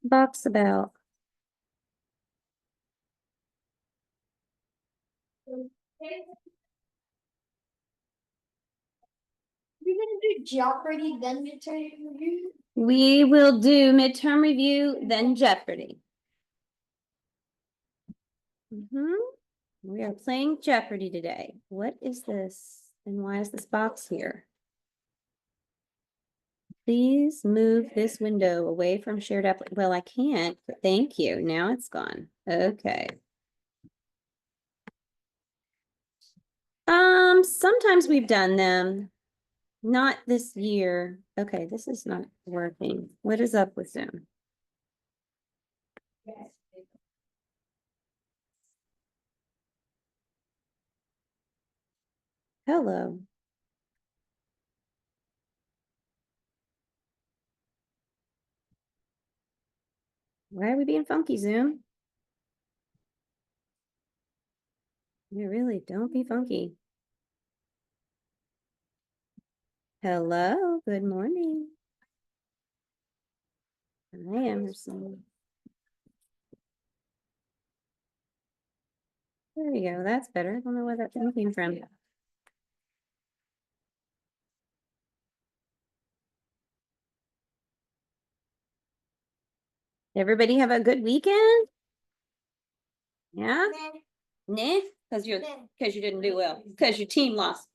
box about? You're gonna do Jeopardy, then midterm review? We will do midterm review, then Jeopardy. We are playing Jeopardy today. What is this? And why is this box here? Please move this window away from shared app. Well, I can't, but thank you. Now it's gone. Okay. Sometimes we've done them. Not this year. Okay, this is not working. What is up with Zoom? Hello. Why are we being funky, Zoom? You really don't be funky. Hello, good morning. I am Emerson. There you go. That's better. I don't know where that thing came from. Everybody have a good weekend? Yeah? Nah, because you didn't do well. Because your team lost.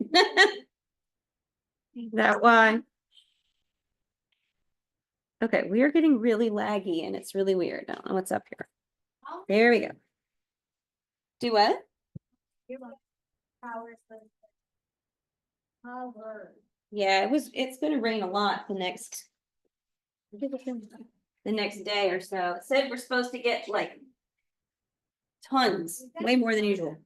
Is that why? Okay, we are getting really laggy and it's really weird. I don't know what's up here. There we go. Do what? Yeah, it's gonna rain a lot the next day or so. It said we're supposed to get like tons, way more than usual.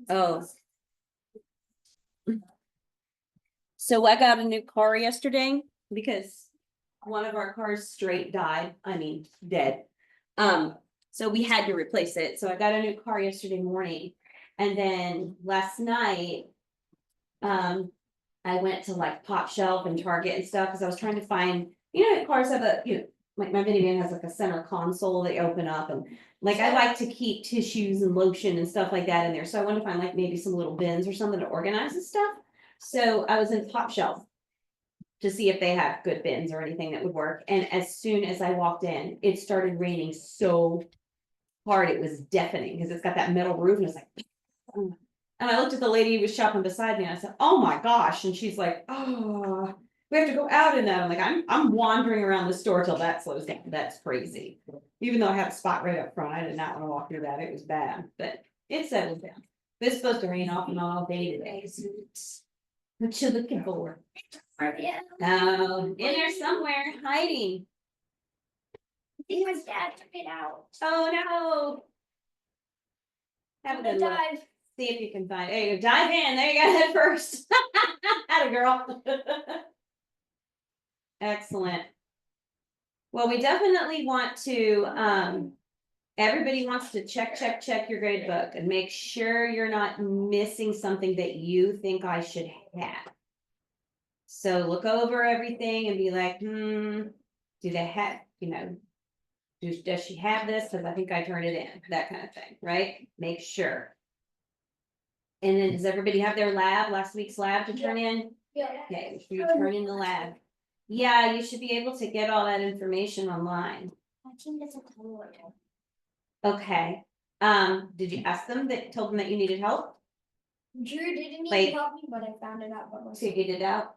Oh. So I got a new car yesterday because one of our cars straight died. I mean, dead. So we had to replace it. So I got a new car yesterday morning. And then last night, I went to like Pop Shelf and Target and stuff because I was trying to find, cars have like my minivan has like a center console they open up, and like I like to keep tissues and lotion and stuff like that in there. So I wanted to find like maybe some little bins or something to organize this stuff. So I was in Pop Shelf to see if they have good bins or anything that would work. And as soon as I walked in, it started raining so hard it was deafening because it's got that metal roof and it's like, and I looked at the lady who was shopping beside me and I said, "Oh my gosh." And she's like, "Oh, we have to go out in that." I'm like, I'm wandering around the store till that slows down. That's crazy. Even though I have a spot right up front, I did not want to walk through that. It was bad, but it settled down. It's supposed to rain off and on all day today. What you looking for? Oh, in there somewhere, hiding. I think my dad took it out. Oh no. Have a good look. See if you can find it. There you go. Dive in. There you go. Head first. Atta girl. Excellent. Well, we definitely want to, everybody wants to check your grade book and make sure you're not missing something that you think I should have. So look over everything and be like, do they have, does she have this? Because I think I turned it in, that kind of thing, right? Make sure. And then does everybody have their last week's lab to turn in? Yeah. Okay, make sure you turn in the lab. Yeah, you should be able to get all that information online. I think that's a total. Okay. Did you ask them told them that you needed help? Drew didn't need to help me, but I found it out by myself. Figured it out.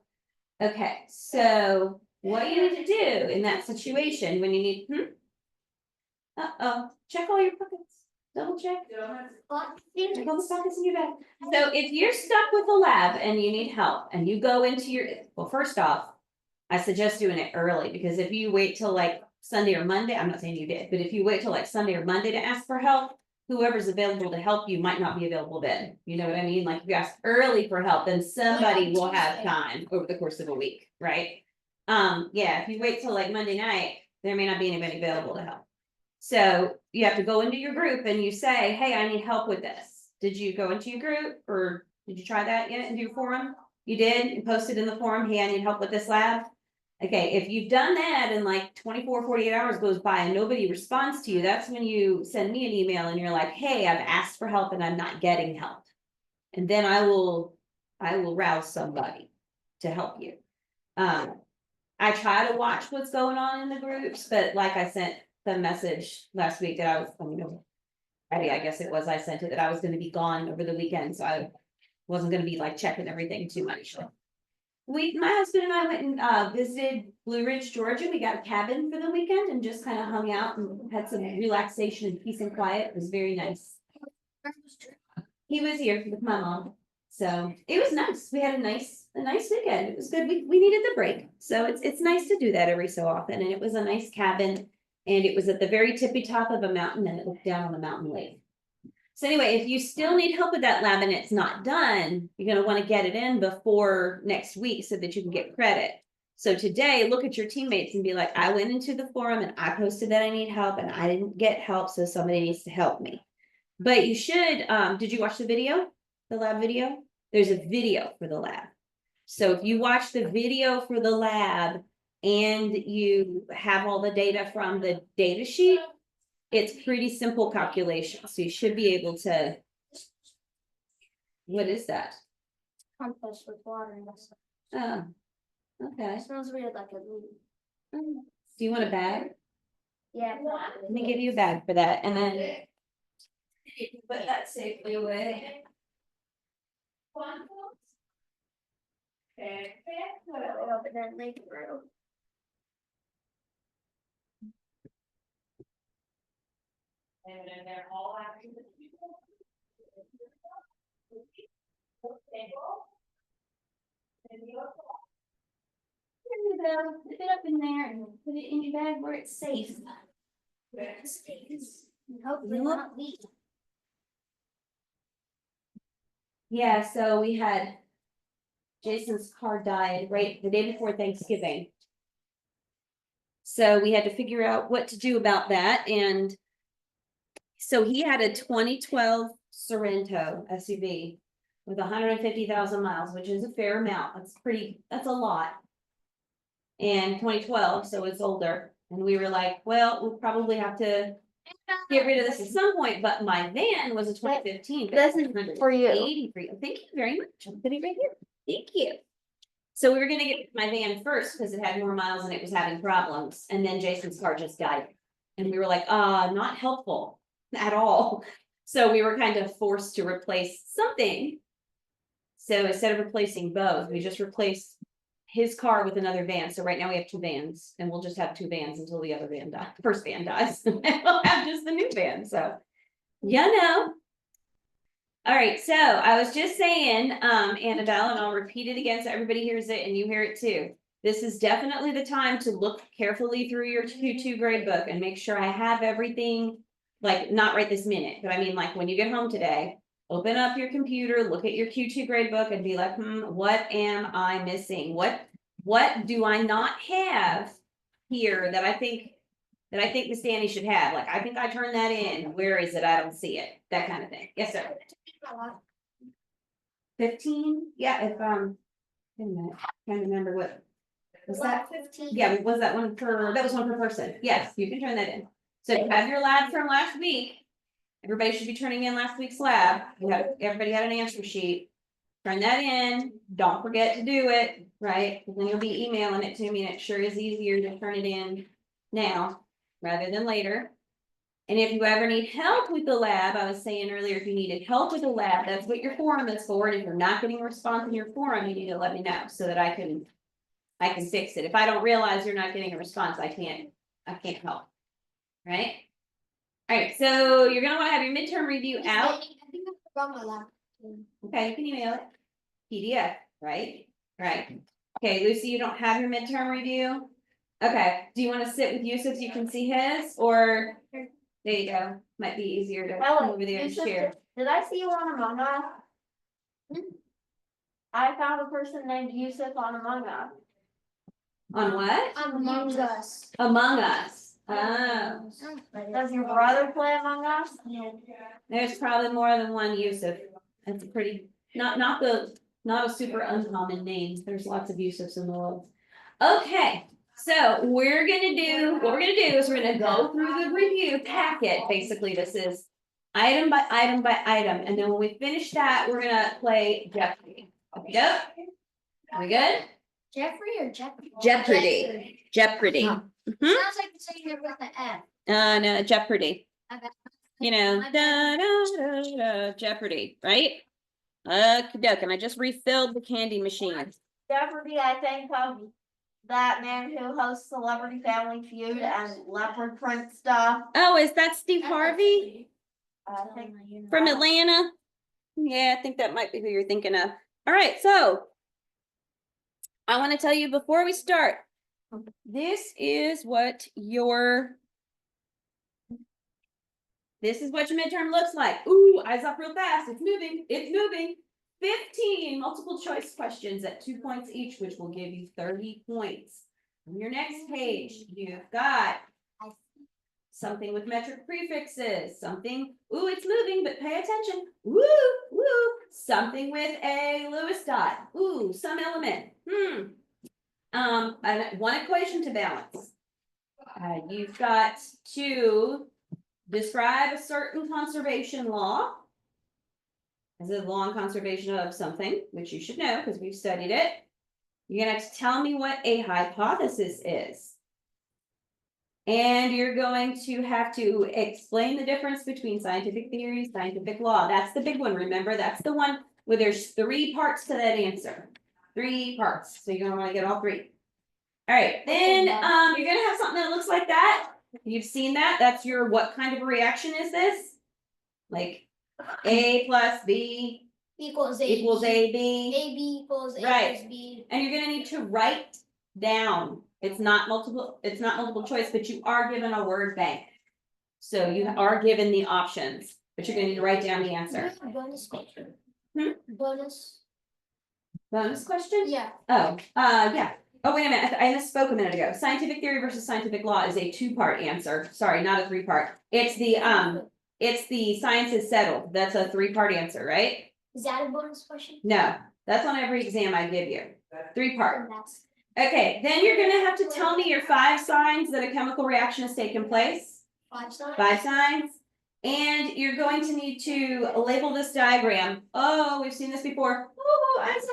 Okay, so what you need to do in that situation when you need, check all your pockets. Double check. Check all the pockets in your bag. So if you're stuck with a lab and you need help and you go into well, first off, I suggest doing it early, because if you wait till like Sunday or Monday, I'm not saying you did, but if you wait till like Sunday or Monday to ask for help, whoever's available to help you might not be available then. You know what I mean? Like if you ask early for help, then somebody will have time over the course of a week, right? Yeah, if you wait till like Monday night, there may not be anybody available to help. So you have to go into your group and you say, "Hey, I need help with this." Did you go into your group, or did you try that yet and do your forum? You did? You posted in the forum, hey, I need help with this lab? Okay, if you've done that and like 24, 48 hours goes by and nobody responds to you, that's when you send me an email and you're like, hey, I've asked for help and I'm not getting help. And then I will rouse somebody to help you. I try to watch what's going on in the groups, but like I sent the message last week that I was, I guess it was, I sent it that I was gonna be gone over the weekend, so I wasn't gonna be like checking everything too much. My husband and I went and visited Blue Ridge, Georgia. We got a cabin for the weekend and just kind of hung out and had some relaxation and peace and quiet. It was very nice. He was here with my mom. So it was nice. We had a nice weekend. It was good. We needed the break. So it's nice to do that every so often. And it was a nice cabin. And it was at the very tippy top of a mountain and it looked down on a mountain lake. So anyway, if you still need help with that lab and it's not done, you're gonna want to get it in before next week so that you can get credit. So today, look at your teammates and be like, I went into the forum and I posted that I need help and I didn't get help, so somebody needs to help me. But you should, did you watch the video? The lab video? There's a video for the lab. So if you watch the video for the lab and you have all the data from the data sheet, it's pretty simple calculation. So you should be able to. What is that? Compost with water and stuff. Oh, okay. It smells weird like a glue. Do you want a bag? Yeah. Let me give you a bag for that and then you can put that safely away. Okay. Over that lake road. And then they're all after the people. There you go. Put it up in there and put it in your bag where it's safe. Where it stays. And hopefully not leak. Yeah, so we had Jason's car died right the day before Thanksgiving. So we had to figure out what to do about that. And so he had a 2012 Sorento SUV with 150,000 miles, which is a fair amount. That's a lot. And 2012, so it's older. And we were like, well, we'll probably have to get rid of this at some point, but my van was a 2015. This is for you. 83. Thank you very much. I'm putting it right here. Thank you. So we were gonna get my van first because it had more miles and it was having problems. And then Jason's car just died. And we were like, not helpful at all. So we were kind of forced to replace something. So instead of replacing both, we just replaced his car with another van. So right now we have two vans and we'll just have two vans until the other van dies. First van dies. And we'll have just the new van. So, All right. So I was just saying, Annabelle, and I'll repeat it again so everybody hears it and you hear it too. This is definitely the time to look carefully through your Q2 grade book and make sure I have everything, like not right this minute, but I mean, like when you get home today, open up your computer, look at your Q2 grade book and be like, what am I missing? What do I not have here that I think Miss Danny should have? Like, I think I turned that in. Where is it? I don't see it. That kind of thing. Yes, sir. 15? Yeah, if, wait a minute. Can't remember what. Was that 15? Yeah, was that one that was one per person? Yes, you can turn that in. So you have your lab from last week. Everybody should be turning in last week's lab. Everybody had an answer sheet. Turn that in. Don't forget to do it, right? Because then you'll be emailing it to me and it sure is easier to turn it in now rather than later. And if you ever need help with the lab, I was saying earlier, if you needed help with the lab, that's what your forum is for. And if you're not getting a response in your forum, you need to let me know so that I can fix it. If I don't realize you're not getting a response, I can't help. Right? All right, so you're gonna want to have your midterm review out. I think I forgot my laptop. Okay, you can email it. PDF, right? Right. Okay, Lucy, you don't have your midterm review? Okay, do you want to sit with Yusuf so you can see his, or there you go, might be easier to come over there and share. Did I see you on Among Us? I found a person named Yusuf on Among Us. On what? Among Us. Among Us. Oh, Does your brother play Among Us? there's probably more than one Yusuf. That's a pretty, not the Not a super uncommon name. There's lots of Yusufs in the world. Okay, so what we're gonna do is we're gonna go through the review packet. Basically, this is item by item by item, and then when we finish that, we're gonna play Jeopardy. Yep. Are we good? Jeffrey or Jeopardy? Jeopardy. Jeopardy. Sounds like you're saying it with an F. No, Jeopardy. Okay. You know, Jeopardy, right? And I just refilled the candy machine. Jeopardy, I think of that man who hosts Celebrity Family Feud and leopard print stuff. Oh, is that Steve Harvey I think from Atlanta? Yeah, I think that might be who you're thinking of. All right, so I want to tell you before we start, this is what your midterm looks like. Ooh, eyes up real fast. It's moving. It's moving. 15 multiple choice questions at 2 points each, which will give you 30 points. On your next page, you've got something with metric prefixes, something, ooh, it's moving, but pay attention. Woo, woo, something with a Lewis dot. Ooh, some element. And one equation to balance. You've got to describe a certain conservation law. As a law and conservation of something, which you should know because we've studied it. You're gonna have to tell me what a hypothesis is. And you're going to have to explain the difference between scientific theory, scientific law. That's the big one, remember? That's the one where there's 3 parts to that answer. 3 parts, so you're gonna wanna get all 3. All right, then you're gonna have something that looks like that. You've seen that, that's your, what kind of a reaction is this? Like A plus B Equals A. equals AB. AB equals A Right. plus B. And you're gonna need to write down. It's not multiple choice, but you are given a word bank. So you are given the options, but you're gonna need to write down the answer. Bonus question. Bonus question? Yeah. Oh, yeah. Oh, wait a minute. I misspoke a minute ago. Scientific theory versus scientific law is a 2-part answer. Sorry, not a 3-part. It's the science is settled. That's a 3-part answer, right? Is that a bonus question? No, that's on every exam I give you. 3-part. That's Okay, then you're gonna have to tell me your 5 signs that a chemical reaction has taken place. 5 signs. 5 signs. And you're going to need to label this diagram. Oh, we've seen this before. Oh, I said,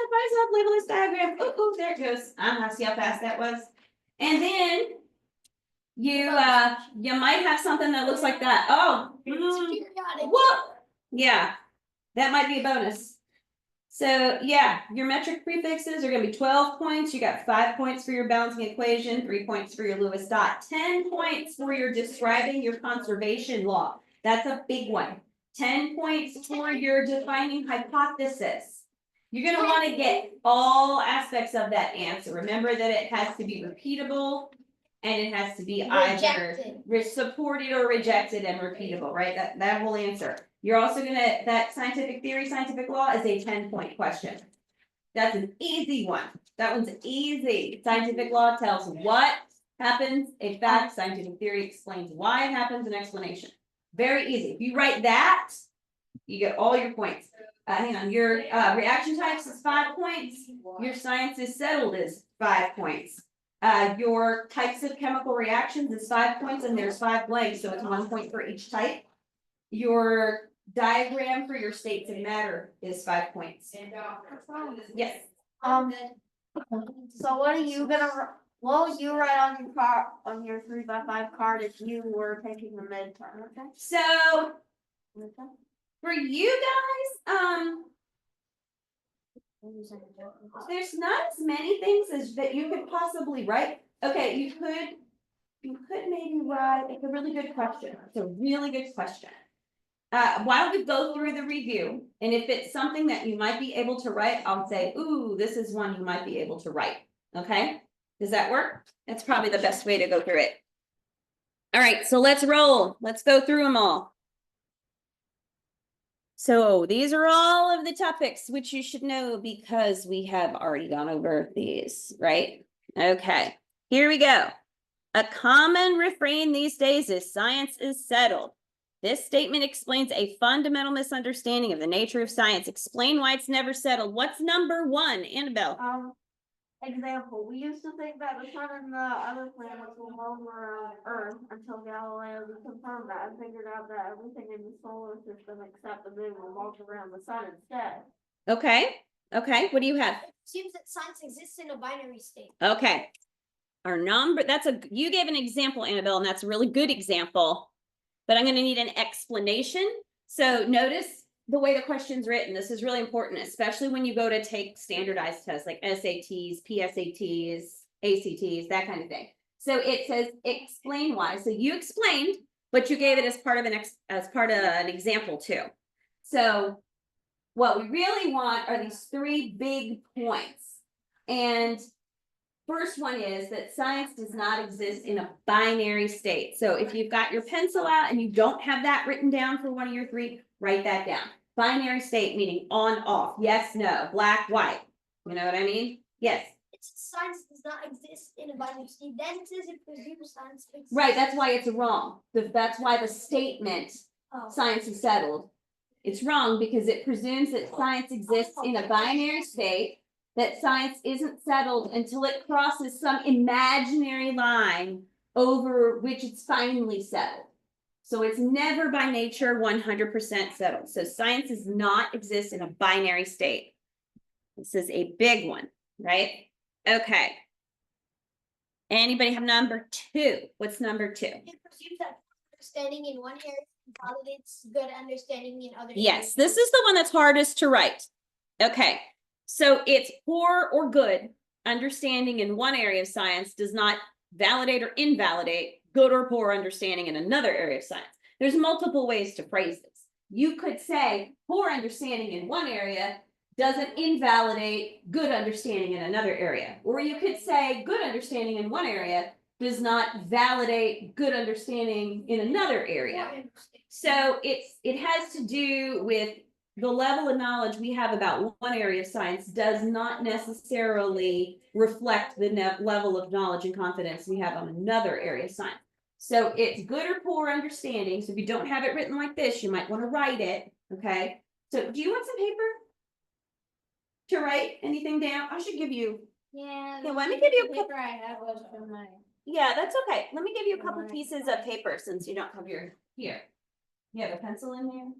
label this diagram. Oh, there it goes. See how fast that was. And then you might have something that looks like that. Oh, Periodic. what? Yeah, that might be a bonus. So yeah, your metric prefixes are gonna be 12 points. You got 5 points for your balancing equation, 3 points for your Lewis dot, 10 points for your describing your conservation law. That's a big one. 10 points for your defining hypothesis. You're gonna wanna get all aspects of that answer. Remember that it has to be repeatable and it has to be either supported or rejected and repeatable, right? That whole answer. You're also gonna, that scientific theory, scientific law is a 10-point question. That's an easy one. That one's easy. Scientific law tells what happens, a fact. Scientific theory explains why it happens, an explanation. Very easy. If you write that, you get all your points. Hang on, your reaction types is 5 points. Your science is settled is 5 points. Your types of chemical reactions is 5 points, and there's 5 blanks, so it's 1 point for each type. Your diagram for your states of matter is 5 points. Yes. So what will you write on your 3x5 card if you were taking the midterm? Okay. So for you guys, there's not as many things as that you could possibly write. Okay, you could maybe write. It's a really good question. It's a really good question. Why don't we go through the review, and if it's something that you might be able to write, I'll say, ooh, this is one you might be able to write. Okay, does that work? That's probably the best way to go through it. All right, so let's roll. Let's go through them all. So these are all of the topics which you should know because we have already gone over these, right? Okay, here we go. A common refrain these days is science is settled. This statement explains a fundamental misunderstanding of the nature of science. Explain why it's never settled. What's number one, Annabelle? Example, we used to think that the sun and the other planets revolve around Earth until Galileo confirmed that and figured out that everything in the solar system except the moon revolves around the sun instead. Okay, okay, what do you have? It seems that science exists in a binary state. Okay. Our number, you gave an example, Annabelle, and that's a really good example, but I'm gonna need an explanation. So notice the way the question's written. This is really important, especially when you go to take standardized tests like SATs, PSATs, ACTs, that kind of thing. So it says explain why. So you explained, but you gave it as part of an example too. So what we really want are these three big points. And first one is that science does not exist in a binary state. So if you've got your pencil out and you don't have that written down for one of your three, write that down. Binary state meaning on, off, yes, no, black, white. You know what I mean? Yes. Science does not exist in a binary state. Then it says it presumes science exists. Right, that's why it's wrong. That's why the statement science is settled. It's wrong because it presumes that science exists in a binary state, that science isn't settled until it crosses some imaginary line over which it's finally settled. So it's never by nature 100% settled. So science does not exist in a binary state. This is a big one, right? Okay. Anybody have number two? What's number two? It presumes that understanding in one area validates good understanding in other Yes, areas. this is the one that's hardest to write. Okay, so it's poor or good understanding in one area of science does not validate or invalidate good or poor understanding in another area of science. There's multiple ways to phrase this. You could say poor understanding in one area doesn't invalidate good understanding in another area. Or you could say good understanding in one area does not validate good understanding in another area. So it has to do with the level of knowledge we have about one area of science does not necessarily reflect the level of knowledge and confidence we have on another area of science. So it's good or poor understanding. So if you don't have it written like this, you might want to write it. Okay. So do you want some paper to write anything down? I should give you. Yeah. Yeah, let me give you a couple. paper I have was from my. Yeah, that's okay. Let me give you a couple pieces of paper since you don't have your here. You have a pencil in here?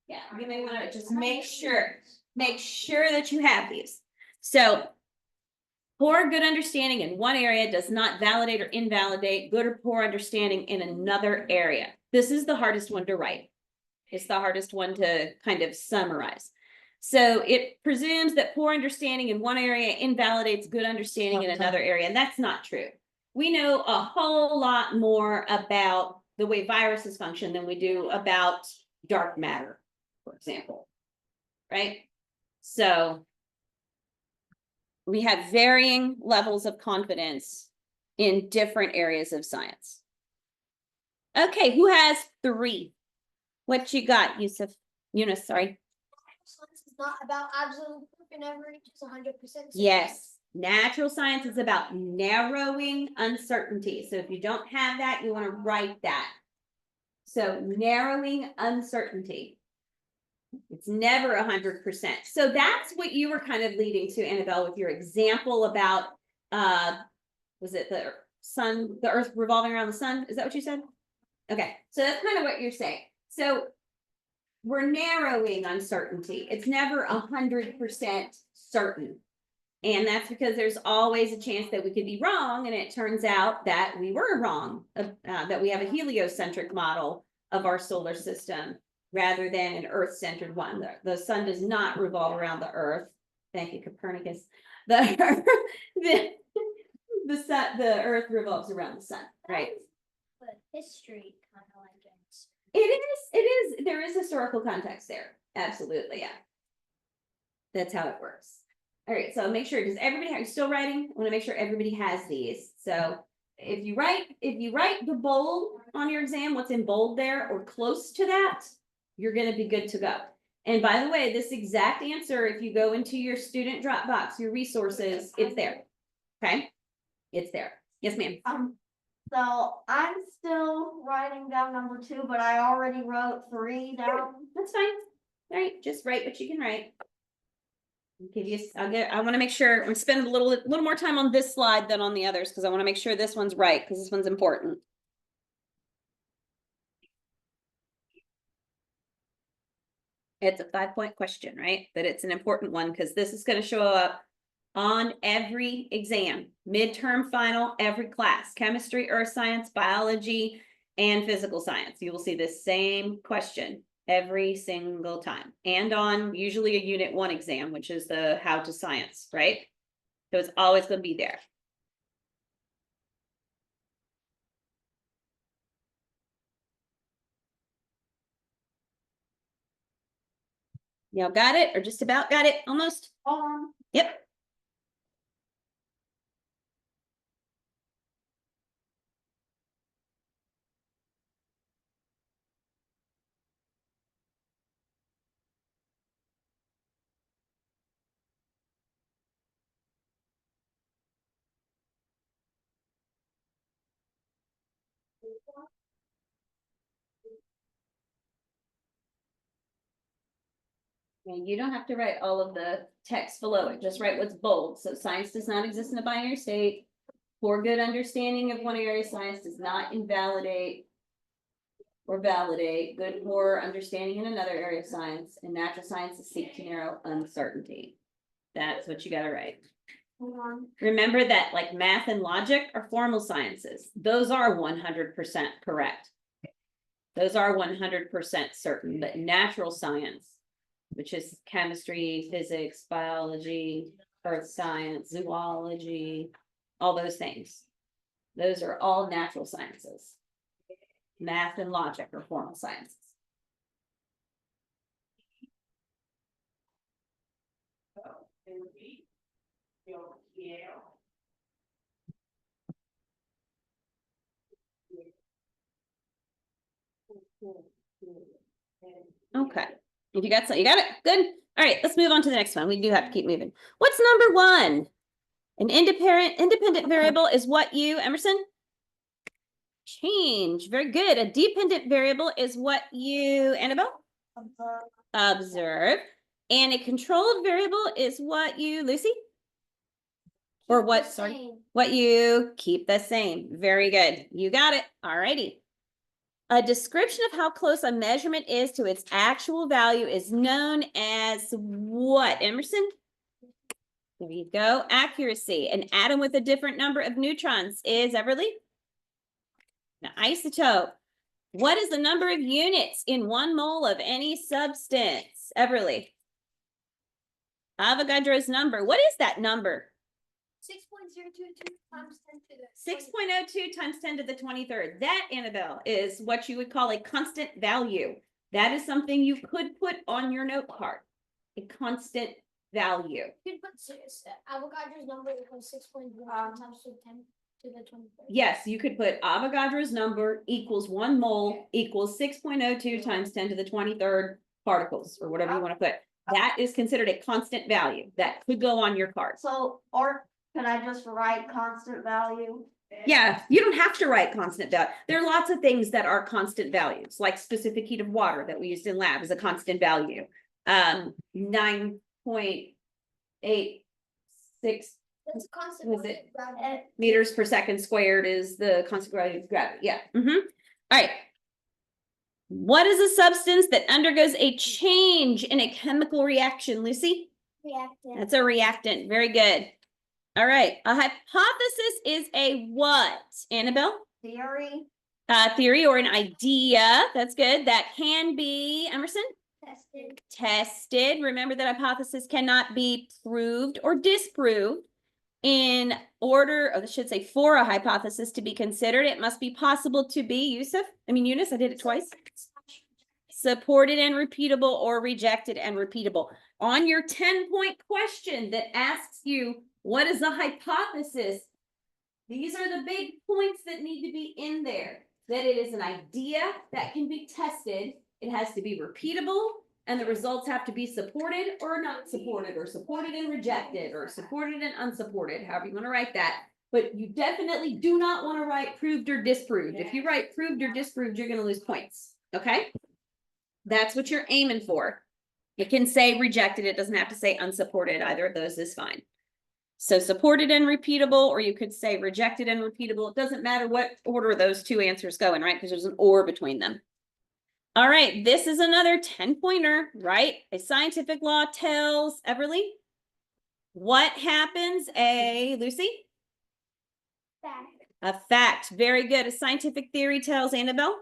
Yeah, you may want to just make sure that you have these. So poor good understanding in one area does not validate or invalidate good or poor understanding in another area. This is the hardest one to write. It's the hardest one to kind of summarize. So it presumes that poor understanding in one area invalidates good understanding in another area, and that's not true. We know a whole lot more about the way viruses function than we do about dark matter, for example, right? So we have varying levels of confidence in different areas of science. Okay, who has three? What you got, Eunice, sorry. Science is not about absolute proof and never reaches 100%. Yes, natural science is about narrowing uncertainty. So if you don't have that, you want to write that. So narrowing uncertainty. It's never 100%. So that's what you were kind of leading to, Annabelle, with your example about, was it the sun, the earth revolving around the sun? Is that what you said? Okay, so that's kind of what you're saying. So we're narrowing uncertainty. It's never 100% certain. And that's because there's always a chance that we could be wrong. And it turns out that we were wrong, that we have a heliocentric model of our solar system rather than an Earth-centered one. The sun does not revolve around the Earth. Thank you, Copernicus. The Earth revolves around the sun, right? But history kind of like it. It is. There is historical context there. Absolutely, yeah. That's how it works. All right, so make sure, does everybody are you still writing? I want to make sure everybody has these. So if you write the bold on your exam, what's in bold there or close to that, you're going to be good to go. And by the way, this exact answer, if you go into your student Dropbox, your resources, it's there. Okay, it's there. Yes, ma'am. So I'm still writing down number 2, but I already wrote 3 down. That's fine. All right, just write what you can write. I want to make sure I'm spending a little more time on this slide than on the others because I want to make sure this one's right because this one's important. It's a 5-point question, right? But it's an important one because this is going to show up on every exam, midterm, final, every class, chemistry, earth science, biology, and physical science. You will see the same question every single time, and on usually a unit 1 exam, which is the how to science, right? So it's always going to be there. Y'all got it, or just about got it, almost? Yep. And you don't have to write all of the text below it, just write what's bold. So science does not exist in a binary state. Poor good understanding of one area of science does not invalidate or validate good poor understanding in another area of science, and natural sciences seek to narrow uncertainty. That's what you gotta write. Remember that like math and logic are formal sciences. Those are 100% correct. Those are 100% certain, but natural science, which is chemistry, physics, biology, earth science, zoology, all those things. Those are all natural sciences. Math and logic are formal sciences. Okay. If you got something, you got it? Good. All right, let's move on to the next one. We do have to keep moving. What's number 1? An independent variable is what you, Emerson? Change. Very good. A dependent variable is what you, Annabelle? Observe. And a controlled variable is what you, Lucy? Or what, sorry, what you keep the same. Very good. You got it. All righty. A description of how close a measurement is to its actual value is known as what, Emerson? There you go. Accuracy. An atom with a different number of neutrons is, Everly? An isotope. What is the number of units in 1 mole of any substance? Everly? Avogadro's number. What is that number? 6.022 times 10 to the 6.02 times 10 to the 23rd. That, Annabelle, is what you would call a constant value. That is something you could put on your note card. A constant value. You could put Avogadro's number equals 6.0 times to 10 to the 23rd. Yes, you could put Avogadro's number equals 1 mole equals 6.02 times 10 to the 23rd particles, or whatever you want to put. That is considered a constant value. That could go on your card. So, or can I just write constant value? Yeah, you don't have to write constant value. There are lots of things that are constant values, like specific heat of water that we used in lab is a constant value. 9.86. That's a constant. Was it? value. Meters per second squared is the constant gravity of gravity. Yeah. All right. What is a substance that undergoes a change in a chemical reaction, Lucy? Reactant. That's a reactant. Very good. All right. A hypothesis is a what, Annabelle? Theory. Theory or an idea. That's good. That can be, Emerson? Tested. Remember that hypothesis cannot be proved or disproved. In order, or I should say for a hypothesis to be considered, it must be possible to be, Eunice, I did it twice. Supported and repeatable or rejected and repeatable. On your 10-point question that asks you, what is a hypothesis? These are the big points that need to be in there. That it is an idea that can be tested. It has to be repeatable, and the results have to be supported or not supported, or supported and rejected, or supported and unsupported, however you want to write that. but you definitely do not want to write proved or disproved. If you write proved or disproved, you're going to lose points. Okay. That's what you're aiming for. It can say rejected. It doesn't have to say unsupported. Either of those is fine. So supported and repeatable, or you could say rejected and repeatable. It doesn't matter what order those two answers go in, right? Because there's an or between them. All right, this is another 10-pointer, right? A scientific law tells Everly what happens, Lucy? Fact. A fact. Very good. A scientific theory tells Annabelle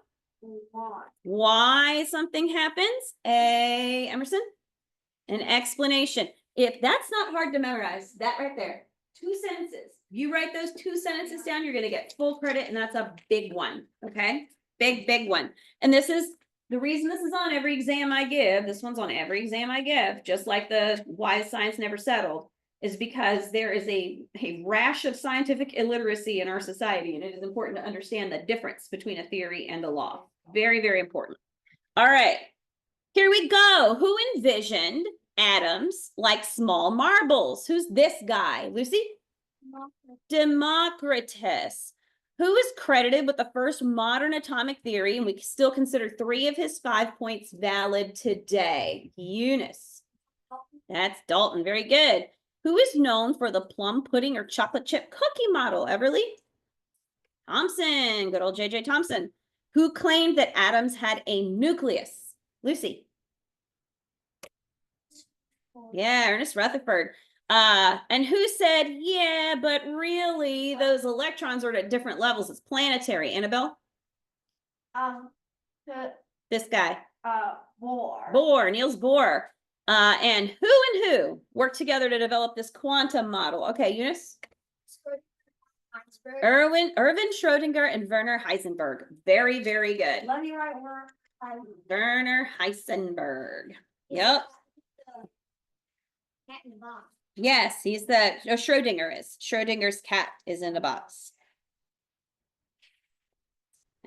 why something happens, Emerson? An explanation. If that's not hard to memorize, that right there, 2 sentences. You write those 2 sentences down, you're going to get full credit, and that's a big one. Okay, big one. And this is the reason this is on every exam I give. This one's on every exam I give, just like the why science never settled, is because there is a rash of scientific illiteracy in our society, and it is important to understand the difference between a theory and a law. Very, very important. All right, here we go. Who envisioned atoms like small marbles? Who's this guy, Lucy? Democritus. Who is credited with the first modern atomic theory, and we still consider 3 of his 5 points valid today? Eunice. That's Dalton. Very good. Who is known for the plum pudding or chocolate chip cookie model? Everly? Thomson. Good old J.J. Thomson. Who claimed that atoms had a nucleus? Lucy. Yeah, Ernest Rutherford. And who said, yeah, but really those electrons are at different levels. It's planetary. Annabelle? This guy. Bohr, Niels Bohr. And who worked together to develop this quantum model? Okay, Eunice? Erwin Schrödinger and Werner Heisenberg. Very, very good. Let me write Werner Heisenberg. Yep. Cat in the box. Yes, he's the Schrödinger is. Schrödinger's cat is in a box.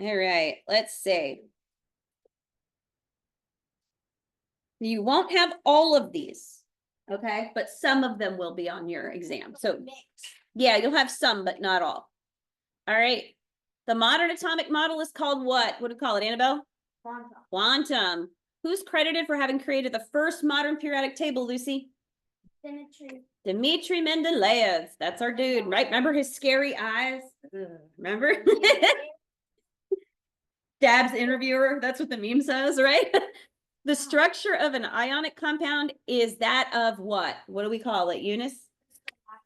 All right, let's see. You won't have all of these, okay? But some of them will be on your exam. So yeah, you'll have some, but not all. All right. The modern atomic model is called what? What do we call it, Annabelle? Quantum. Quantum. Who's credited for having created the first modern periodic table, Lucy? Dmitry Mendeleev. That's our dude, right? Remember his scary eyes? Remember? Dab's interviewer. That's what the meme says, right? The structure of an ionic compound is that of what? What do we call it, Eunice?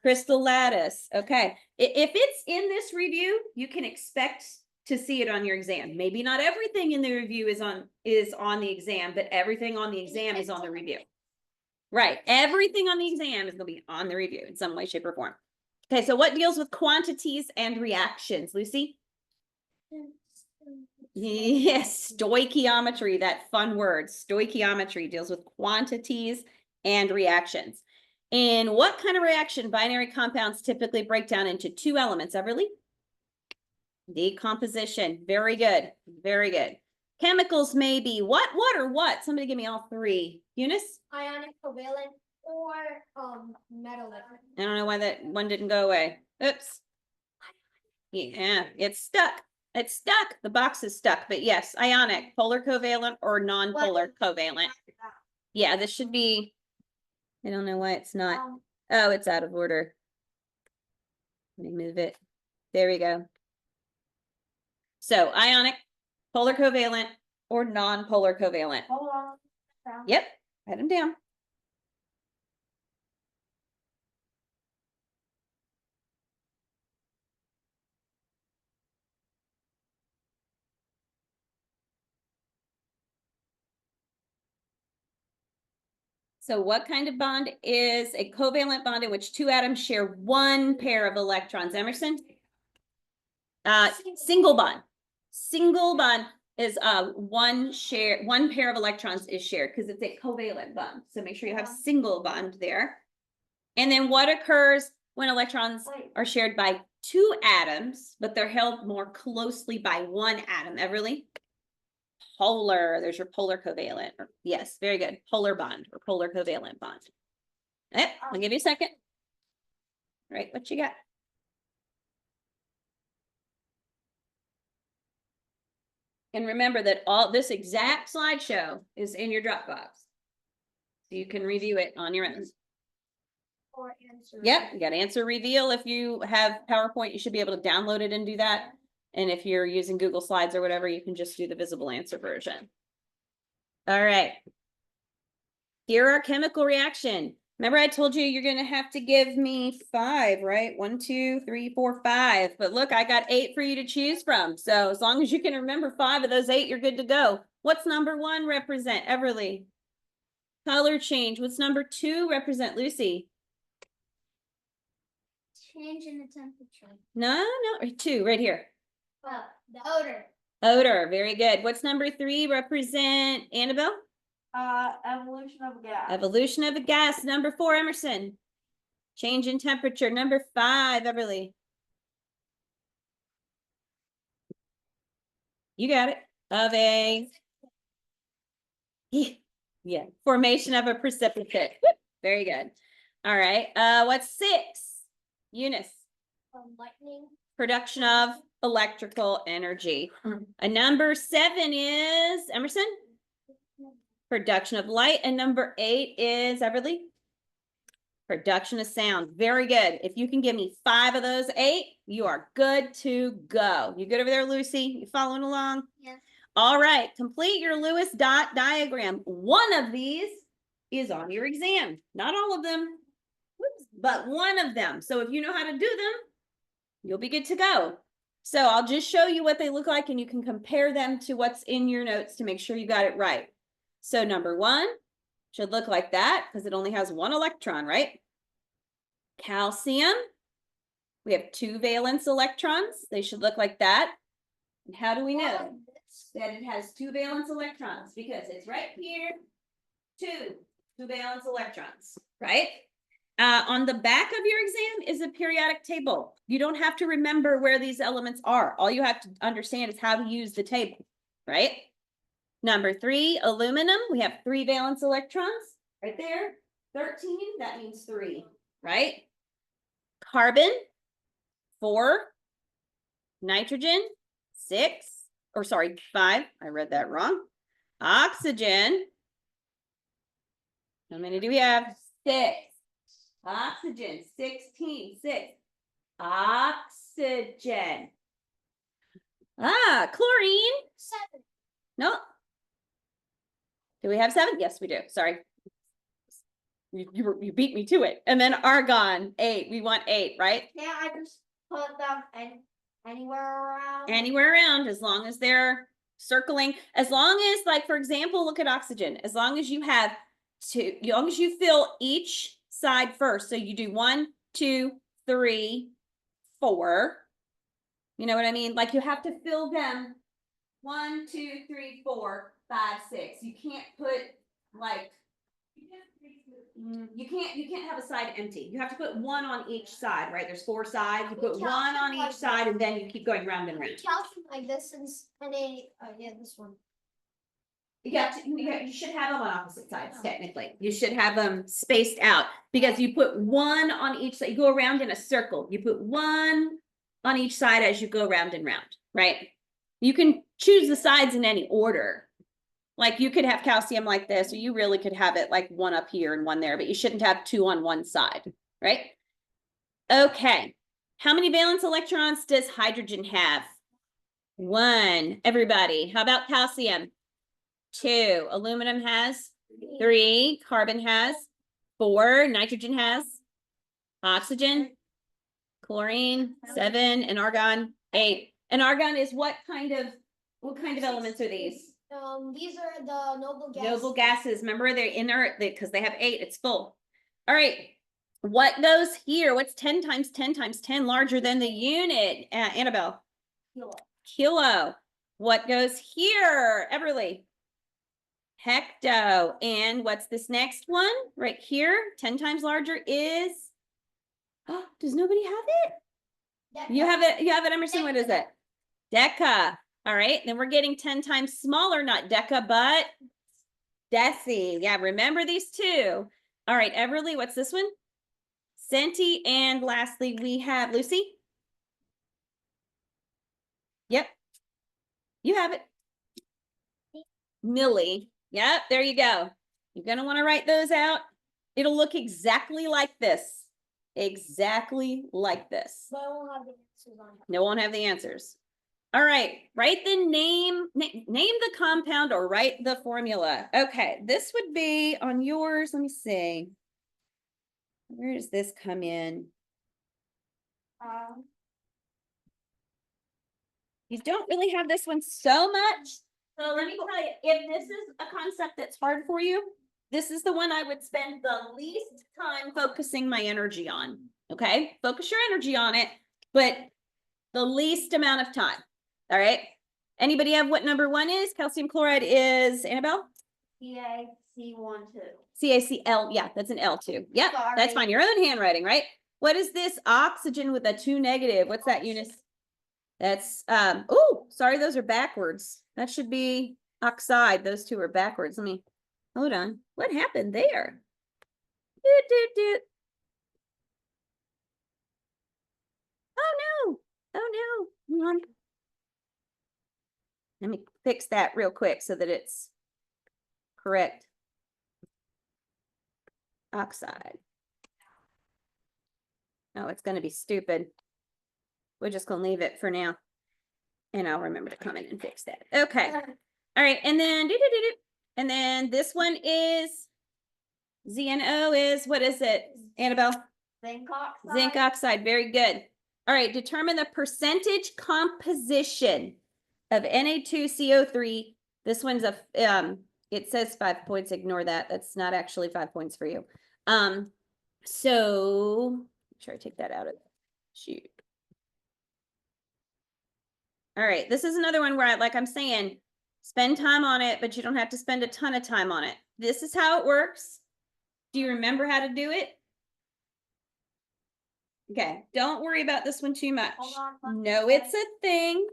Crystal lattice. Okay. If it's in this review, you can expect to see it on your exam. Maybe not everything in the review is on the exam, but everything on the exam is on the review. Right. Everything on the exam is going to be on the review in some way, shape, or form. Okay. So what deals with quantities and reactions, Lucy? Yes, stoichiometry, that fun word. Stoichiometry deals with quantities and reactions. In what kind of reaction binary compounds typically break down into 2 elements, Everly? Decomposition. Very good. Very good. Chemicals may be what, or what? Somebody give me all 3. Eunice? Ionic, covalent, or metallic. I don't know why that one didn't go away. Oops. Yeah, it's stuck. It's stuck. The box is stuck. But yes, ionic, polar covalent, or non-polar covalent. Yeah, this should be, I don't know why it's not. Oh, it's out of order. Let me move it. There we go. So ionic, polar covalent, or non-polar covalent. Hold on. Yep, write them down. So what kind of bond is a covalent bond in which 2 atoms share 1 pair of electrons? Emerson? Single bond. Single bond is one pair of electrons is shared because it's a covalent bond. So make sure you have single bond there. And then what occurs when electrons are shared by 2 atoms, but they're held more closely by 1 atom? Everly? Polar. There's your polar covalent. Yes, very good. Polar bond or polar covalent bond. Yep, I'll give you a second. All right, what you got? And remember that all this exact slideshow is in your Dropbox. So you can review it on your own. Or answer. Yep, you got answer reveal. If you have PowerPoint, you should be able to download it and do that. And if you're using Google Slides or whatever, you can just do the visible answer version. All right. Here are chemical reaction. Remember I told you you're gonna have to give me 5, right? 1, 2, 3, 4, 5. But look, I got 8 for you to choose from. So as long as you can remember 5 of those 8, you're good to go. What's number 1 represent, Everly? Color change. What's number 2 represent, Lucy? Change in the temperature. No, 2 right here. The odor. Odor, very good. What's number 3 represent, Annabelle? Evolution of a gas. Evolution of a gas. Number 4, Emerson. Change in temperature. Number 5, Everly. You got it. Of a, yeah, formation of a precipitate. Very good. All right. What's 6? Eunice. Lightning. Production of electrical energy. A number 7 is Emerson. Production of light. And number 8 is Everly. Production of sound. Very good. If you can give me 5 of those 8, you are good to go. You good over there, Lucy? You following along? Yes. All right. Complete your Lewis dot diagram. One of these is on your exam. Not all of them, but one of them. So if you know how to do them, you'll be good to go. So I'll just show you what they look like and you can compare them to what's in your notes to make sure you got it right. So number 1 should look like that because it only has 1 electron, right? Calcium, we have 2 valence electrons. They should look like that. And how do we know that it has 2 valence electrons? Because it's right here, 2 valence electrons, right? On the back of your exam is a periodic table. You don't have to remember where these elements are. All you have to understand is how to use the table, right? Number 3, aluminum. We have 3 valence electrons right there. 13, that means 3, right? Carbon, 4. Nitrogen, 6. Or sorry, 5. I read that wrong. Oxygen. How many do we have? 6. Oxygen, 16, 6. Oxygen. Chlorine. 7. No. Do we have 7? Yes, we do. Sorry. You beat me to it. And then argon, 8. We want 8, right? Can't I just put them anywhere around? Anywhere around, as long as they're circling. As long as, like, for example, look at oxygen. As long as you have 2, as long as you fill each side first. So you do 1, 2, 3, 4. You know what I mean? Like you have to fill them 1, 2, 3, 4, 5, 6. You can't put like you can't have a side empty. You have to put 1 on each side, right? There's 4 sides. You put 1 on each side, and then you keep going round and round. Calcium like this and yeah, this one. You should have them on opposite sides, technically. You should have them spaced out because you put 1 on each side. You go around in a circle. You put 1 on each side as you go round and round, right? You can choose the sides in any order. Like you could have calcium like this, or you really could have it like 1 up here and 1 there, but you shouldn't have 2 on one side, right? Okay. How many valence electrons does hydrogen have? 1. Everybody. How about calcium? 2. Aluminum has 3. Carbon has 4. Nitrogen has oxygen, chlorine 7, and argon 8. And argon is what kind of elements are these? These are the noble gases. Noble gases. Remember, they're inert because they have 8. It's full. All right. What goes here? What's 10 times 10 times 10 larger than the unit? Annabelle? Kilo. Kilo. What goes here? Everly? Hecto. And what's this next one? Right here, 10 times larger is, oh, does nobody have it? Deca. You have it, Emerson, what is it? Deca. All right, then we're getting 10 times smaller, not deca, but deci. Yeah, remember these 2. All right, Everly, what's this one? Centi, and lastly, we have Lucy. Yep, you have it. milli. Yep, there you go. You're gonna want to write those out. It'll look exactly like this. Exactly like this. But I won't have the answers on it. No, won't have the answers. All right, write the name the compound or write the formula. Okay, this would be on yours. Let me see. Where does this come in? You don't really have this one so much. So let me tell you, if this is a concept that's hard for you, this is the one I would spend the least time focusing my energy on. Okay, focus your energy on it, but the least amount of time. All right. Anybody have what number 1 is? Calcium chloride is, Annabelle? CaC12. CaCl. Yeah, that's an L2. Yep, that's Sorry. fine. Your own handwriting, right? What is this oxygen with a 2 negative? What's that, Eunice? That's, oh, sorry, those are backwards. That should be oxide. Those two are backwards. Let me, hold on. What happened there? Oh no. Oh no. Hang on. Let me fix that real quick so that it's correct. Oxide. Oh, it's going to be stupid. We're just going to leave it for now. And I'll remember to come in and fix that. Okay. All right. And then, and then this one is, ZNO is, what is it, Annabelle? Zinc oxide. Zinc oxide. Very good. All right. Determine the percentage composition of Na2CO3. This one's a, it says 5 points. Ignore that. That's not actually 5 points for you. So make sure I take that out of shoot. All right, this is another one where like I'm saying, spend time on it, but you don't have to spend a ton of time on it. This is how it works. Do you remember how to do it? Okay, don't worry about this one too much. Hold on, No, it's a thing.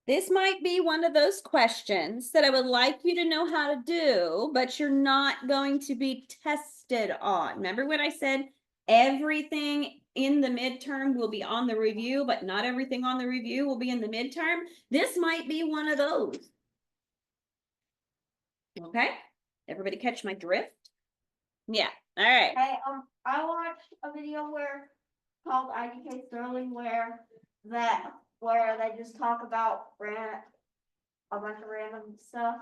This might be one of those questions that I would like you to know how to do, but you're not going to be tested on. Remember what I said? Everything in the midterm will be on the review, but not everything on the review will be in the midterm. This might be one of those. Okay, everybody catch my drift? Yeah, all right. Hey, I watched a video called IDK Sterling where they just talk about a bunch of random stuff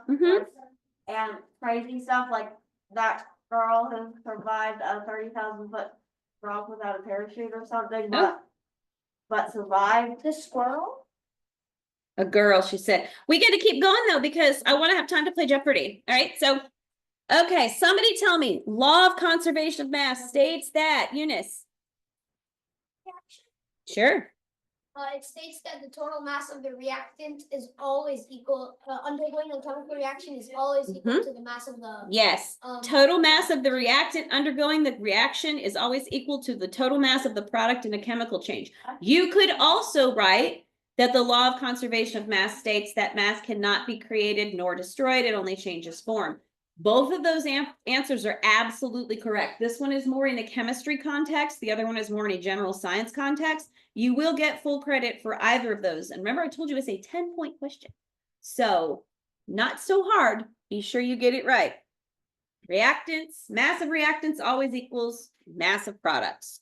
and crazy stuff like that girl who survived a 30,000-foot drop without a parachute or something, but survived. The squirrel? A girl, she said. We get to keep going though, because I want to have time to play Jeopardy. All right, so, okay, somebody tell me, law of conservation of mass states that, Eunice. Sure. It states that the total mass of the reactant is always equal, undergoing a chemical reaction is always equal to the mass of the. Yes, total mass of the reactant undergoing the reaction is always equal to the total mass of the product in a chemical change. You could also write that the law of conservation of mass states that mass cannot be created nor destroyed, it only changes form. Both of those answers are absolutely correct. This one is more in a chemistry context. The other one is more in a general science context. You will get full credit for either of those. And remember, I told you it's a 10-point question. So not so hard. Be sure you get it right. Reactants, mass of reactants always equals mass of products.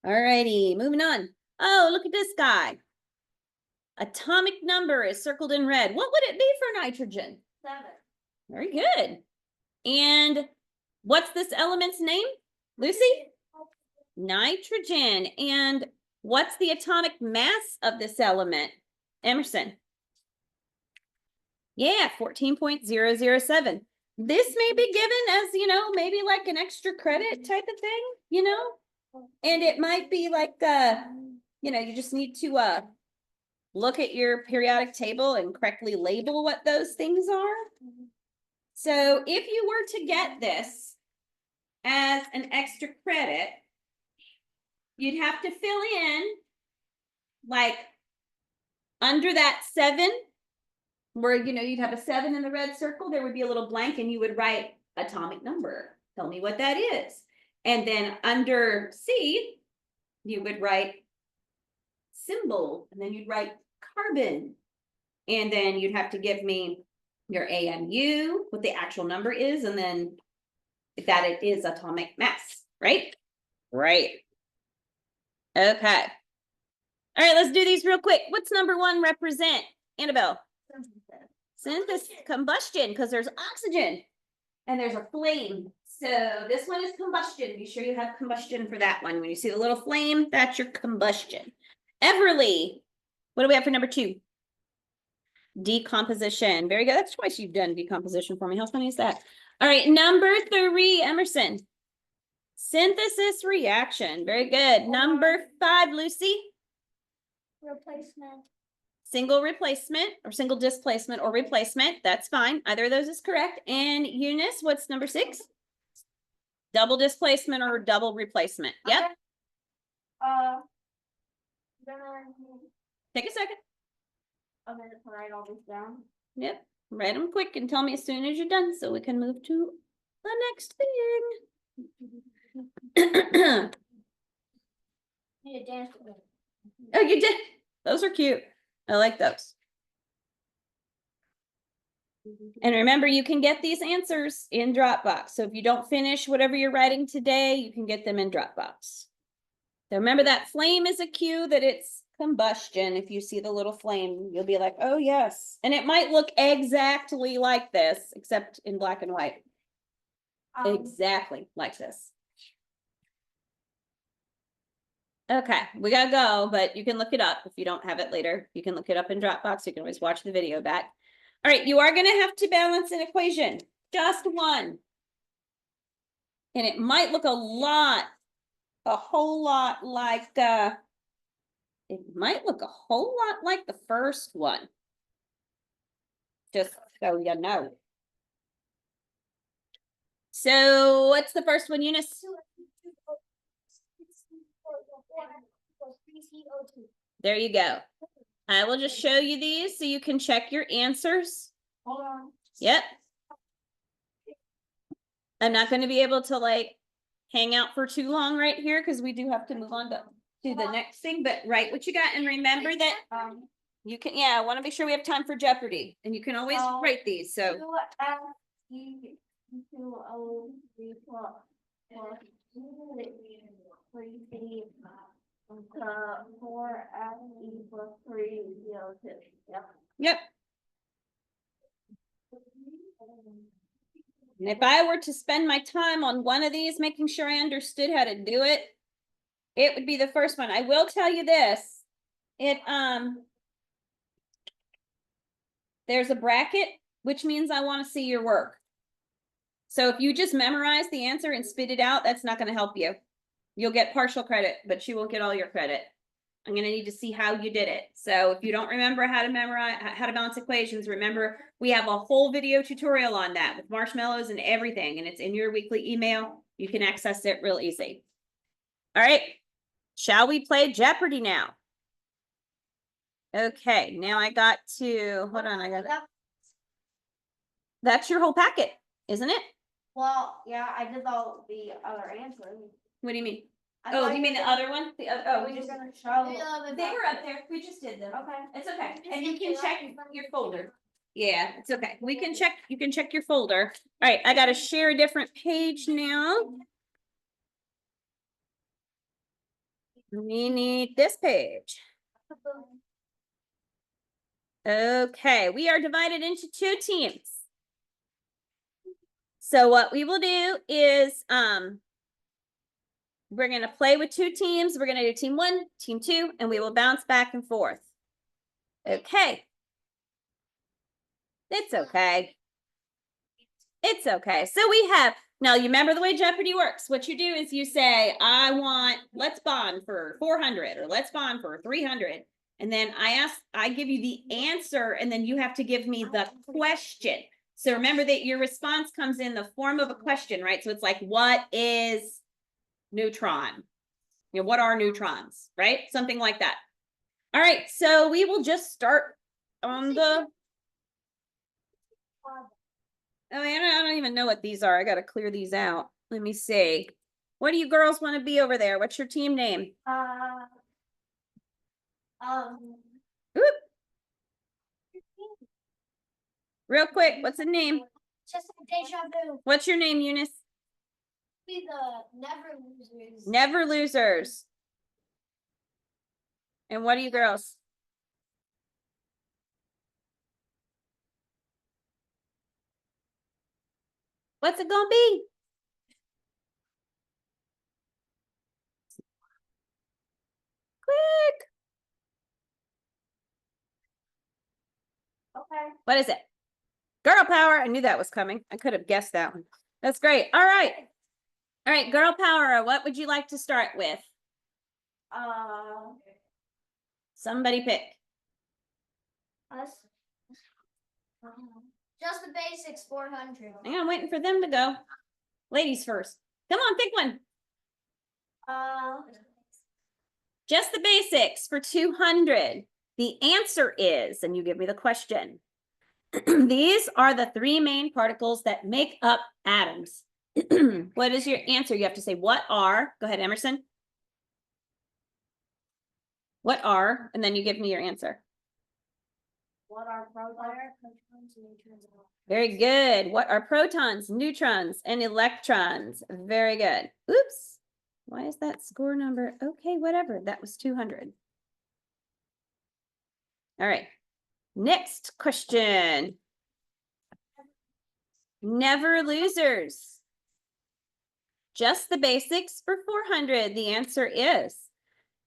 All righty, moving on. Oh, look at this guy. Atomic number is circled in red. What would it be for nitrogen? 7. Very good. And what's this element's name? Lucy? Nitrogen. And what's the atomic mass of this element? Emerson. Yeah, 14.007. This may be given as, maybe like an extra credit type of thing, and it might be like, you just need to look at your periodic table and correctly label what those things are. So if you were to get this as an extra credit, you'd have to fill in like under that 7, where, you'd have a 7 in the red circle, there would be a little blank and you would write atomic number. Tell me what that is. And then under C, you would write symbol, and then you'd write carbon. And then you'd have to give me your AMU, what the actual number is, and then that it is atomic mass, right? Right. Okay. All right, let's do these real quick. What's number 1 represent? Annabelle? Synthesis, combustion, because there's oxygen and there's a flame. So this one is combustion. Be sure you have combustion for that one. When you see the little flame, that's your combustion. Everly, what do we have for number 2? Decomposition. Very good. That's twice you've done decomposition for me. How funny is that? All right, number 3, Emerson. Synthesis reaction. Very good. Number 5, Lucy. Replacement. Single replacement or single displacement or replacement. That's fine. Either of those is correct. And Eunice, what's number 6? Double displacement or double replacement. Yep. Okay. Then Take a second. a minute to write all this down. Yep. Write them quick and tell me as soon as you're done so we can move to the next thing. Need a dance with it. Oh, you did. Those are cute. I like those. And remember, you can get these answers in Dropbox. So if you don't finish whatever you're writing today, you can get them in Dropbox. So remember that flame is a cue that it's combustion. If you see the little flame, you'll be like, oh yes. And it might look exactly like this, except in black and white. Exactly like this. Okay, we gotta go, but you can look it up if you don't have it later. You can look it up in Dropbox. You can always watch the video back. All right, you are gonna have to balance an equation, just one. And it might look a whole lot like, it might look a whole lot like the first one. Just so you know. So what's the first one, Eunice? There you go. I will just show you these so you can check your answers. Hold on. Yep. I'm not going to be able to like hang out for too long right here because we do have to move on to the next thing, but write what you got and remember that you can, I want to make sure we have time for Jeopardy and you can always write these. So 2F E2O 3 plus 3C 4F E plus 3 CO2. Yep. Yep. And if I were to spend my time on one of these, making sure I understood how to do it, it would be the first one. I will tell you this. There's a bracket, which means I want to see your work. So if you just memorize the answer and spit it out, that's not going to help you. You'll get partial credit, but you won't get all your credit. I'm going to need to see how you did it. So if you don't remember how to memorize, how to balance equations, remember we have a whole video tutorial on that with marshmallows and everything. And it's in your weekly email. You can access it real easy. All right. Shall we play Jeopardy now? Okay. Now I got to, hold on. I got it. That's your whole packet, isn't it? Well, yeah, I did all the other answers. What do you mean? I Oh, thought do you mean the other one? The other, oh, we were just, gonna show. they were up there. We just did them. Okay. It's okay. And you can check your folder. Yeah, it's okay. We can check, you can check your folder. All right, I gotta share a different page now. We need this page. Okay, we are divided into 2 teams. So what we will do is, we're going to play with 2 teams. We're going to do team 1, team 2, and we will bounce back and forth. Okay. It's okay. It's okay. So we have, now you remember the way Jeopardy works. What you do is you say, I want, let's bond for 400 or let's bond for 300. And then I give you the answer and then you have to give me the question. So remember that your response comes in the form of a question, right? So it's like, what is neutron? You know, what are neutrons, right? Something like that. All right, so we will just start on the, I mean, I don't even know what these are. I got to clear these out. Let me see. What do you girls want to be over there? What's your team name? Oop. Real quick, what's the name? Just like deja vu. What's your name, Eunice? Be the never losers. Never losers. And what are you girls? What's it gonna be? Quick. Okay. What is it? Girl power. I knew that was coming. I could have guessed that one. That's great. All right. All right, girl power. What would you like to start with? Somebody pick. Us. Just the basics, 400. Hang on, I'm waiting for them to go. Ladies first. Come on, pick one. Just the basics for 200. The answer is, and you give me the question. These are the three main particles that make up atoms. What is your answer? You have to say, what are, go ahead, Emerson. What are, and then you give me your answer. What are protons? Very good. What are protons, neutrons, and electrons? Very good. Oops. Why is that score number? Okay, whatever. That was 200. All right. Next question. Never losers. Just the basics for 400. The answer is,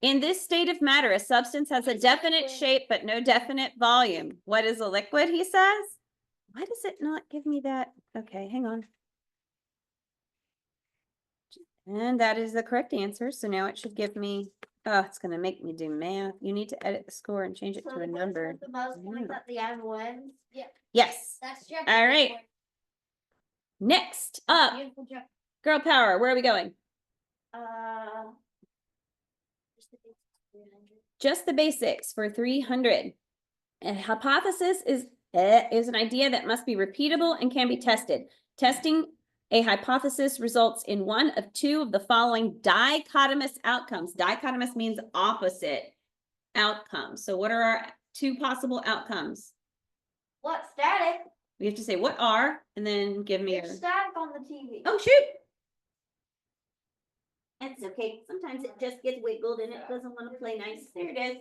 in this state of matter, a substance has a definite shape but no definite volume. What is a liquid, he says? Why does it not give me that? Okay, hang on. And that is the correct answer. So now it should give me, oh, it's going to make me do math. You need to edit the score and change it to a number. The most points at the end wins. Yes. That's Jeff. All right. Next up, Beautiful Jeff. girl power. Where are we going? Just the basics for 300. A hypothesis is an idea that must be repeatable and can be tested. Testing a hypothesis results in one of two of the following dichotomous outcomes. Dichotomous means opposite outcomes. So what are our two possible outcomes? What static? We have to say what are, and then give me your... There's static on the TV. Oh, shoot. That's okay. Sometimes it just gets wiggled and it doesn't want to play nice. There it is.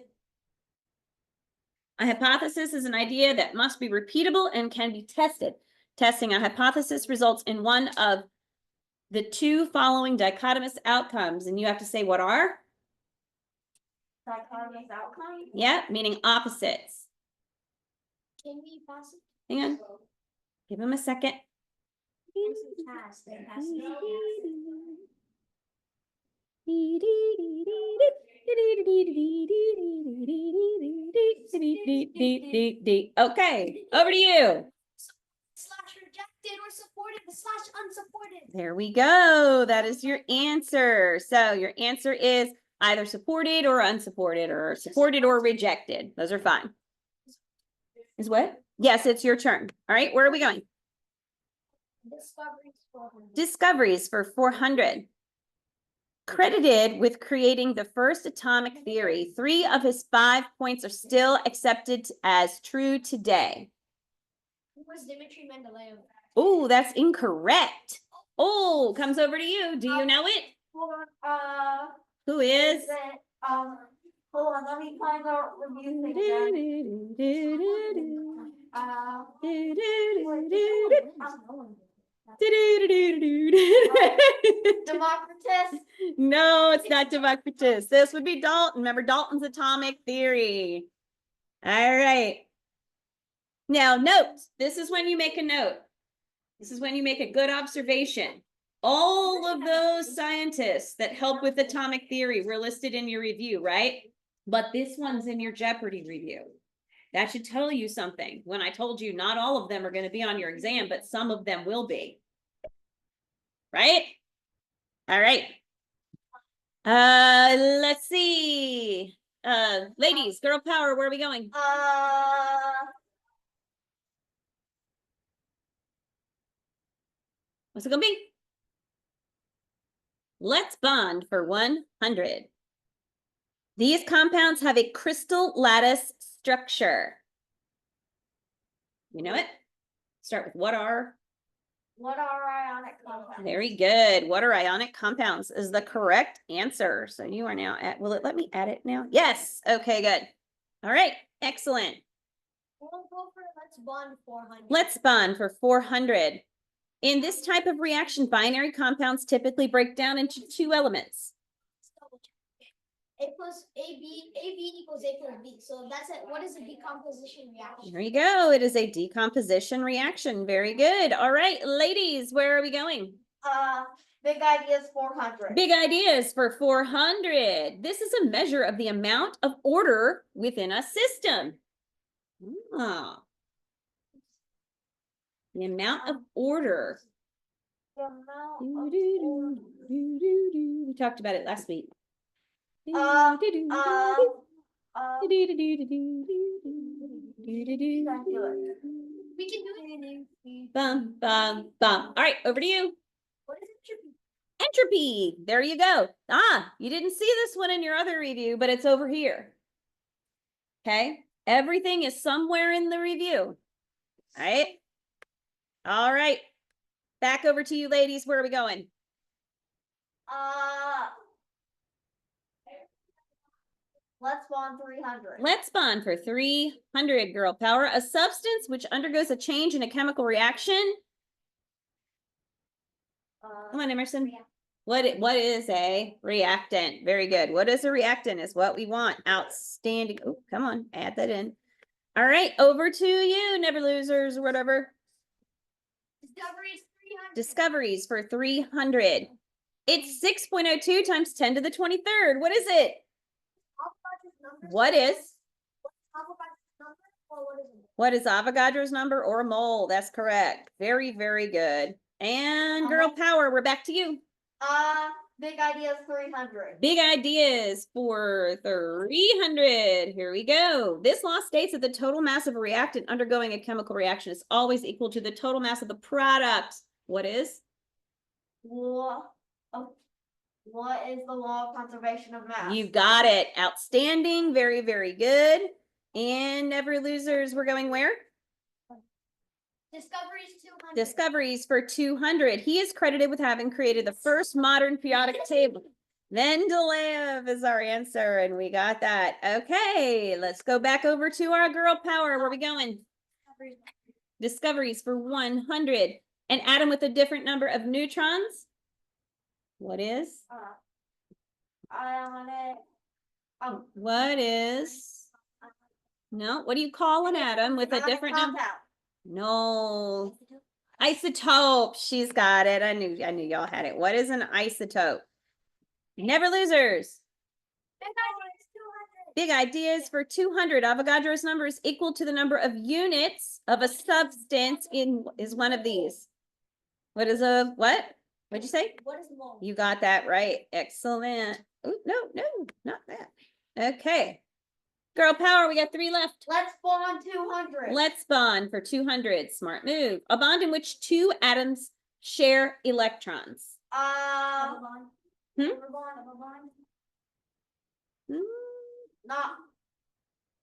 A hypothesis is an idea that must be repeatable and can be tested. Testing a hypothesis results in one of the two following dichotomous outcomes. And you have to say what are? Dichotomous outcomes? Yeah, meaning opposites. Can we pass it? Hang on. Give him a second. Okay, over to you. Slash rejected or supported, the slash unsupported. There we go. That is your answer. So your answer is either supported or unsupported, or supported or rejected. Those are fine. Is what? Yes, it's your turn. All right, where are we going? Discoveries 400. Discoveries for 400. Credited with creating the first atomic theory, 3 of his 5 points are still accepted as true today. Who was Dmitry Mendeleev? Oh, that's incorrect. Oh, comes over to you. Do you know it? Hold on. Who is? Hold on, let me find out the music again. Democritus? No, it's not Democritus. This would be Dalton. Remember Dalton's atomic theory. All right. Now, note, this is when you make a note. This is when you make a good observation. All of those scientists that help with atomic theory were listed in your review, right? But this one's in your Jeopardy review. That should tell you something. When I told you not all of them are going to be on your exam, but some of them will be. Right? All right. Let's see. Ladies, girl power, where are we going? What's it gonna be? Let's bond for 100. These compounds have a crystal lattice structure. You know it? Start with what are? What are ionic compounds? Very good. What are ionic compounds is the correct answer. So you are now at, will it let me add it now? Yes. Okay, good. All right. Excellent. We'll go for let's bond 400. Let's bond for 400. In this type of reaction, binary compounds typically break down into two elements. Let's double check. A plus AB equals A plus B. So that's it. What is a decomposition reaction? There you go. It is a decomposition reaction. Very good. All right, ladies, where are we going? Big ideas 400. Big ideas for 400. This is a measure of the amount of order within a system. Ah. The amount of order. The amount of We talked about it last week. We can do it. Bum, bum, bum. All right, over to you. What is entropy? Entropy. There you go. Ah, you didn't see this one in your other review, but it's over here. Okay. Everything is somewhere in the review. All right. All right. Back over to you, ladies. Where are we going? Let's bond 300. Let's bond for 300, girl power. A substance which undergoes a change in a chemical reaction. Come on, Emerson. What is a reactant? Very good. What is a reactant is what we want. Outstanding. Oh, come on, add that in. All right, over to you, never losers or whatever. Discoveries 300. Discoveries for 300. It's 6.02 times 10 to the 23rd. What is it? What is? What is Avogadro's number or mole? That's correct. Very, very good. And girl power, we're back to you. Big ideas 300. Big ideas for 300. Here we go. This law states that the total mass of a reactant undergoing a chemical reaction is always equal to the total mass of the product. What is? What is the law of conservation of mass? You got it. Outstanding. Very, very good. And never losers, we're going where? Discoveries 200. Discoveries for 200. He is credited with having created the first modern periodic table. Mendeleev is our answer, and we got that. Okay, let's go back over to our girl power. Where are we going? Discoveries for 100. An atom with a different number of neutrons. What is? What is? No, what do you call an atom with a different number? No. Isotope. She's got it. I knew y'all had it. What is an isotope? Never losers. Big ideas for 200. Avogadro's number is equal to the number of units of a substance is one of these. What is a what? What'd you say? What is mole? You got that right. Excellent. Oh, no, not that. Okay. Girl power, we got 3 left. Let's bond 200. Let's bond for 200. Smart move. A bond in which 2 atoms share electrons.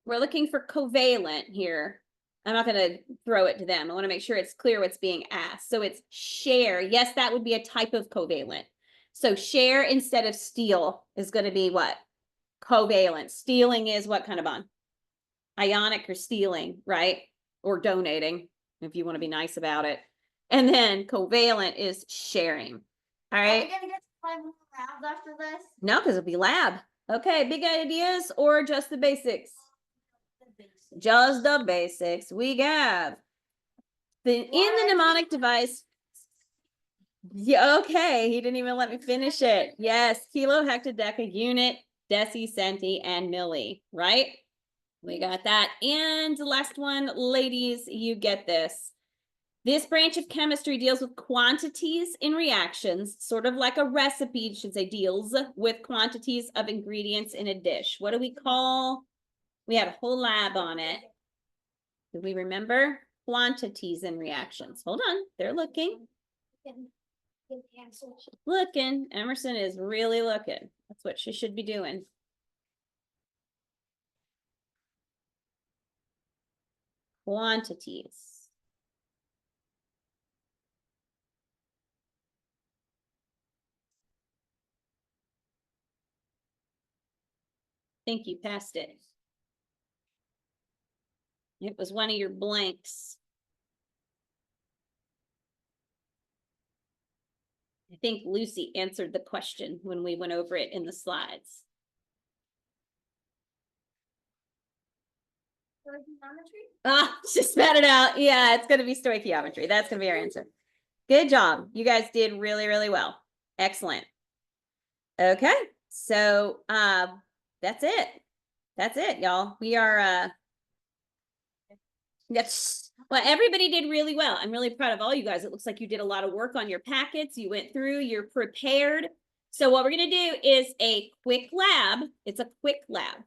We're looking for covalent here. I'm not going to throw it to them. I want to make sure it's clear what's being asked. So it's share. Yes, that would be a type of covalent. So share instead of steal is going to be what? Covalent. Stealing is what kind of bond? Ionic or stealing, right? Or donating, if you want to be nice about it. And then covalent is sharing. All right. Are we gonna get to play more labs after this? No, because it'll be lab. Okay, big ideas or just the basics? Just the basics. We have in the mnemonic device. Yeah, okay. He didn't even let me finish it. Yes, kilo, hectodeca, unit, deci, centi, and milli, right? We got that. And the last one, ladies, you get this. This branch of chemistry deals with quantities in reactions, sort of like a recipe, should say deals with quantities of ingredients in a dish. What do we call? We had a whole lab on it. Do we remember? Quantities in reactions. Hold on, they're looking. Looking. Emerson is really looking. That's what she should be doing. quantities. Think you passed it. It was one of your blanks. I think Lucy answered the question when we went over it in the slides. Ah, just spat it out. Yeah, it's going to be stoichiometry. That's going to be our answer. Good job. You guys did really, really well. Excellent. Okay. So, that's it. That's it, y'all. We are, yes. Well, everybody did really well. I'm really proud of all you guys. It looks like you did a lot of work on your packets. You went through, you're prepared. So what we're going to do is a quick lab. It's a quick lab.